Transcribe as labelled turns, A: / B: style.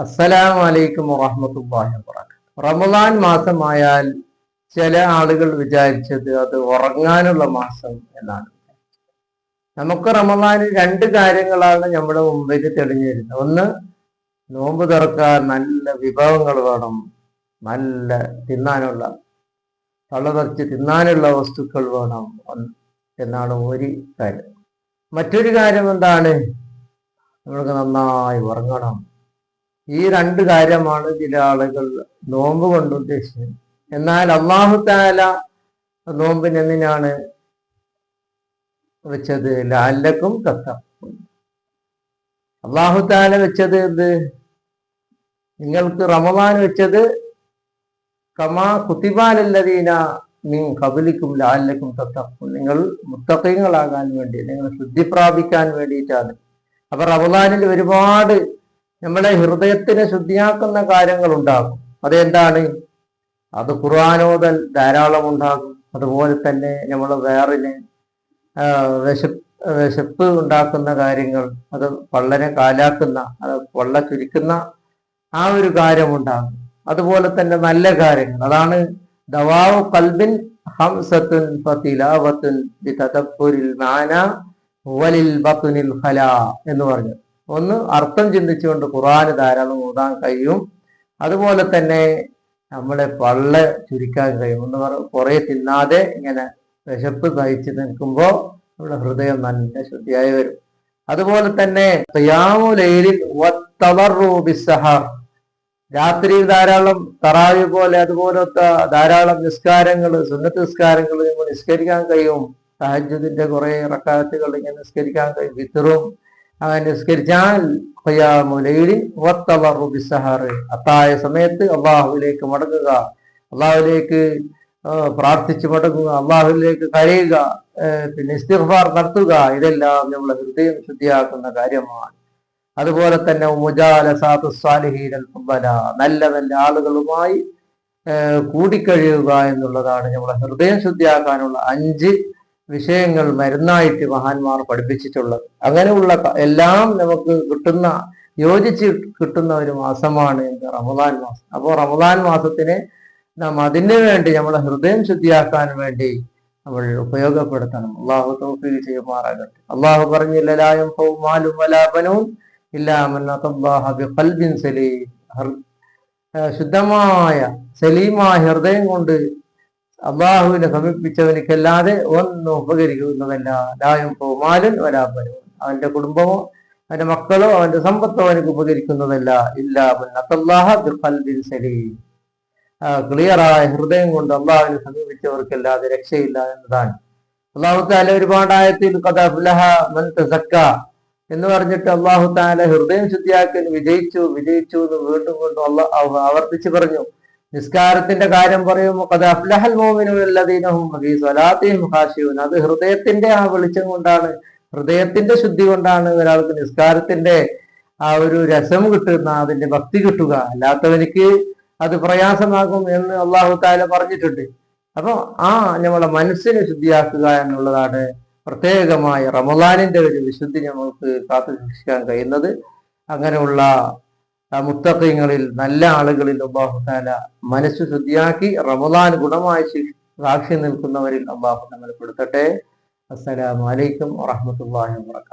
A: അസ്സലാമു അലൈക്കും വറഹ്മത്തുള്ളാഹി വബറകാതുഹു. റമദാൻ മാസമായാൽ ചില ആളുകൾ വിചാരിച്ചത് അത് ഉറങ്ങാനുള്ള മാസം എന്നാണ്. നമുക്ക് റമദാനിൽ രണ്ട് കാര്യങ്ങളാണ് നമ്മുടെ മുമ്പിൽ തെളിഞ്ഞു വരുന്നത്. ഒന്ന്, നോമ്പ് തുറക്കാൻ നല്ല വിഭവങ്ങൾ വേണം, നല്ല തിന്നാനുള്ള തള്ളതറച്ച് തിന്നാനുള്ള വസ്തുക്കൾ വേണം എന്നാണ് ഒരു കാര്യം. മറ്റൊരു കാര്യം എന്താണ്? നമ്മൾക്ക് നന്നായി ഉറങ്ങണം. ഈ രണ്ട് കാര്യമാണ് ചില ആളുകൾ നോമ്പ് കൊണ്ട് ഉദ്ദേശിച്ചത്. എന്നാൽ അല്ലാഹു തആല നോമ്പിന് എന്തിനാണ് വെച്ചത്? ലഅല്ലക്കും തത്തഖൂൻ. അല്ലാഹു തആല വെച്ചത് എന്ത്? നിങ്ങൾക്ക് റമദാൻ വെച്ചത് കമാ കുതിബ അലല്ലദീന മിൻ ഖബ്ലിക്കും ലഅല്ലക്കും തത്തഖൂൻ, നിങ്ങൾ മുത്തഖീങ്ങളാകാൻ വേണ്ടി, നിങ്ങൾ ശുദ്ധി പ്രാപിക്കാൻ വേണ്ടിയിട്ടാണ്. അപ്പൊ റമദാനിൽ ഒരുപാട് നമ്മളെ ഹൃദയത്തിനെ ശുദ്ധിയാക്കുന്ന കാര്യങ്ങൾ ഉണ്ടാകും. അതെന്താണ്? അത് ഖുർആനോദൽ ധാരാളം ഉണ്ടാകും. അതുപോലെ തന്നെ നമ്മൾ വേറിന് വിശപ്പ് ഉണ്ടാക്കുന്ന കാര്യങ്ങൾ, അത് പള്ളനെ കാലാക്കുന്ന, അത് പള്ള ചുരുക്കുന്ന ആ ഒരു കാര്യമുണ്ടാകും. അതുപോലെ തന്നെ നല്ല കാര്യങ്ങൾ, അതാണ് ദവാഉ ഖൽബിൻ ഹംസത്തുൻ ഫതിലാവത്തുൻ ബിതദബ്ബുരിൽ മാന വലിൽ ബത്നിൽ ഖലാ എന്ന് പറഞ്ഞു. ഒന്ന്, അർത്ഥം ചിന്തിച്ചുകൊണ്ട് ഖുർആന് ധാരാളം ഓതാൻ കഴിയും. അതുപോലെ തന്നെ നമ്മളെ പള്ള ചുരുക്കാൻ കഴിയും. എന്ന് പറഞ്ഞ കുറെ തിന്നാതെ ഇങ്ങനെ വിശപ്പ് സഹിച്ച് നിൽക്കുമ്പോൾ നമ്മുടെ ഹൃദയം നല്ല ശുദ്ധിയായി വരും. അതുപോലെ തന്നെ ഖിയാമുൽ ലൈലിൽ വത്തളറു ബിസ്സഹർ, രാത്രിയിൽ ധാരാളം തറാവി പോലെ അതുപോലത്തെ ധാരാളം നിസ്കാരങ്ങൾ, സുന്നത്ത് നിസ്കാരങ്ങൾ നമ്മൾ നിസ്കരിക്കാൻ കഴിയും. തഹജ്ജുദിന്റെ കുറെ റക്അത്തുകൾ ഇങ്ങനെ നിസ്കരിക്കാൻ കഴിയും. വിത്റും അങ്ങനെ നിസ്കരിച്ചാൽ ഖിയാമുൽ ലൈലി വത്തളറു ബിസ്സഹർ, അത്തായ സമയത്ത് അള്ളാഹുവിലേക്ക് മടങ്ങുക, അള്ളാഹുവിലേക്ക് പ്രാർത്ഥിച്ചു മടങ്ങുക, അള്ളാഹുവിലേക്ക് കരയുക, പിന്നെ ഇസ്തിഗ്ഫാർ നടത്തുക. ഇതെല്ലാം നമ്മളെ ഹൃദയം ശുദ്ധിയാക്കുന്ന കാര്യമാണ്. അതുപോലെ തന്നെ മുജാലസാത്തു സ്വാലിഹീനൽ ഫുളല, നല്ല നല്ല ആളുകളുമായി കൂടിക്കഴിയുക എന്നുള്ളതാണ് നമ്മളെ ഹൃദയം ശുദ്ധിയാക്കാനുള്ള 5 വിഷയങ്ങൾ മരുന്നായിട്ട് മഹാന്മാർ പഠിപ്പിച്ചിട്ടുള്ളത്. അങ്ങനെയുള്ള എല്ലാം നമുക്ക് കിട്ടുന്ന, യോജിച്ച് കിട്ടുന്ന ഒരു മാസമാണ് റമദാൻ മാസം. അപ്പോൾ റമദാൻ മാസത്തിനെ നാം അതിനു വേണ്ടി, നമ്മളെ ഹൃദയം ശുദ്ധിയാക്കാൻ വേണ്ടി നമ്മൾ ഉപയോഗപ്പെടുത്തണം. അള്ളാഹു തൗഫീഖ് ചെയ്യുമാറാകട്ടെ. അള്ളാഹു പറഞ്ഞില്ല, ലാ യൻഫഉ മാലും വലാ ബനൂൻ ഇല്ലാ മൻ അത്തല്ലാഹ ബിഖൽബിൻ സലീം, ശുദ്ധമായ സലീമായ ഹൃദയം കൊണ്ട് അള്ളാഹുവിനെ സമീപിച്ചവനിക്കല്ലാതെ ഒന്നും ഉപകരിക്കുന്നതല്ല. ലാ യൻഫഉ മാലുൻ വലാ ബനൂൻ, അവന്റെ കുടുംബമോ അവന്റെ മക്കളോ അവന്റെ സമ്പത്തോ അവനക്ക് ഉപകരിക്കുന്നതല്ല. ഇല്ലാ മൻ അത്തല്ലാഹ ബിഖൽബിൻ സലീം, ക്ലിയറായ ഹൃദയം കൊണ്ട് അള്ളാഹുവിനെ സമീപിച്ചവർക്കല്ലാതെ രക്ഷയില്ല എന്നതാണ്. അള്ളാഹു തആല ഒരുപാട് ആയത്തിൽ ഖദ് അഫ്ലഹ മൻ തസക്ക എന്ന് പറഞ്ഞിട്ട് അള്ളാഹു തആല ഹൃദയം ശുദ്ധിയാക്കാൻ വിജയിച്ചു എന്ന് വീണ്ടും വീണ്ടും അള്ളാഹു ആവർത്തിച്ച് പറഞ്ഞു. നിസ്കാരത്തിന്റെ കാര്യം പറയുമ്പോൾ ഖദ് അഫ്ലഹൽ മുഅ്മിനൂന അല്ലദീന ഹും ഫീ സ്വലാത്തിഹിം ഖാശിഊൻ, അത് ഹൃദയത്തിന്റെ ആ വെളിച്ചം കൊണ്ടാണ്, ഹൃദയത്തിന്റെ ശുദ്ധി കൊണ്ടാണ് ഒരാൾക്ക് നിസ്കാരത്തിന്റെ ആ ഒരു രസം കിട്ടുന്ന, അതിന്റെ ഭക്തി കിട്ടുക. അല്ലാത്തവനിക്ക് അത് പ്രയാസമാകും എന്ന് അള്ളാഹു തആല പറഞ്ഞിട്ടുണ്ട്. അപ്പൊ നമ്മളെ മനസ്സിനെ ശുദ്ധിയാക്കുക എന്നുള്ളതാണ് പ്രത്യേകമായ റമദാനിന്റെ ഒരു വിശുദ്ധി നമുക്ക് കാത്തു സൂക്ഷിക്കാൻ കഴിയുന്നത്. അങ്ങനെയുള്ള മുത്തഖീങ്ങളിൽ, നല്ല ആളുകളിൽ അല്ലാഹു തആല മനസ്സ് ശുദ്ധിയാക്കി റമദാൻ ഗുണമായി സാക്ഷി നിൽക്കുന്നവരിൽ അല്ലാഹു നമ്മളെ പെടുത്തട്ടെ. അസ്സലാമു അലൈക്കും വറഹ്മത്തുള്ളാഹി വബറകാതുഹു.